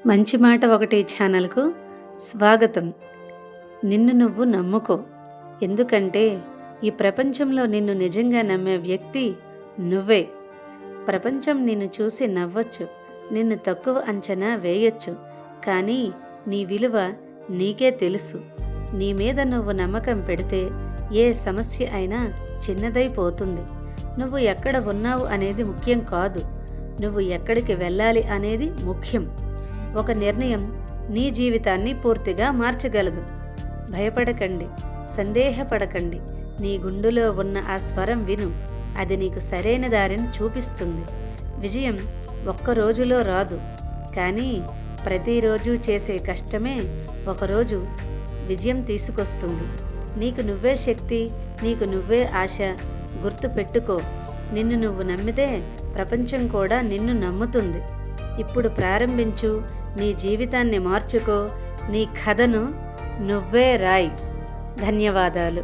మంచి మాట ఒకటి ఛానల్కు స్వాగతం. నిన్ను నువ్వు నమ్ముకో. ఎందుకంటే ఈ ప్రపంచంలో నిన్ను నిజంగా నమ్మే వ్యక్తి నువ్వే. ప్రపంచం నిన్ను చూసి నవ్వచ్చు, నిన్ను తక్కువ అంచనా వేయొచ్చు, కానీ నీ విలువ నీకే తెలుసు. నీ మీద నువ్వు నమ్మకం పెడితే ఏ సమస్య అయినా చిన్నదైపోతుంది. నువ్వు ఎక్కడ ఉన్నావు అనేది ముఖ్యం కాదు, నువ్వు ఎక్కడికి వెళ్ళాలి అనేది ముఖ్యం. ఒక నిర్ణయం నీ జీవితాన్ని పూర్తిగా మార్చగలదు. భయపడకండి, సందేహపడకండి. నీ గుండెలో ఉన్న ఆ స్వరం విను, అది నీకు సరైన దారిని చూపిస్తుంది. విజయం ఒక్క రోజులో రాదు, కానీ ప్రతిరోజు చేసే కష్టమే ఒకరోజు విజయం తీసుకొస్తుంది. నీకు నువ్వే శక్తి, నీకు నువ్వే ఆశ. గుర్తు పెట్టుకో, నిన్ను నువ్వు నమ్మితే ప్రపంచం కూడా నిన్ను నమ్ముతుంది. ఇప్పుడు ప్రారంభించు, నీ జీవితాన్ని మార్చుకో, నీ కథను నువ్వే రాయి. ధన్యవాదాలు.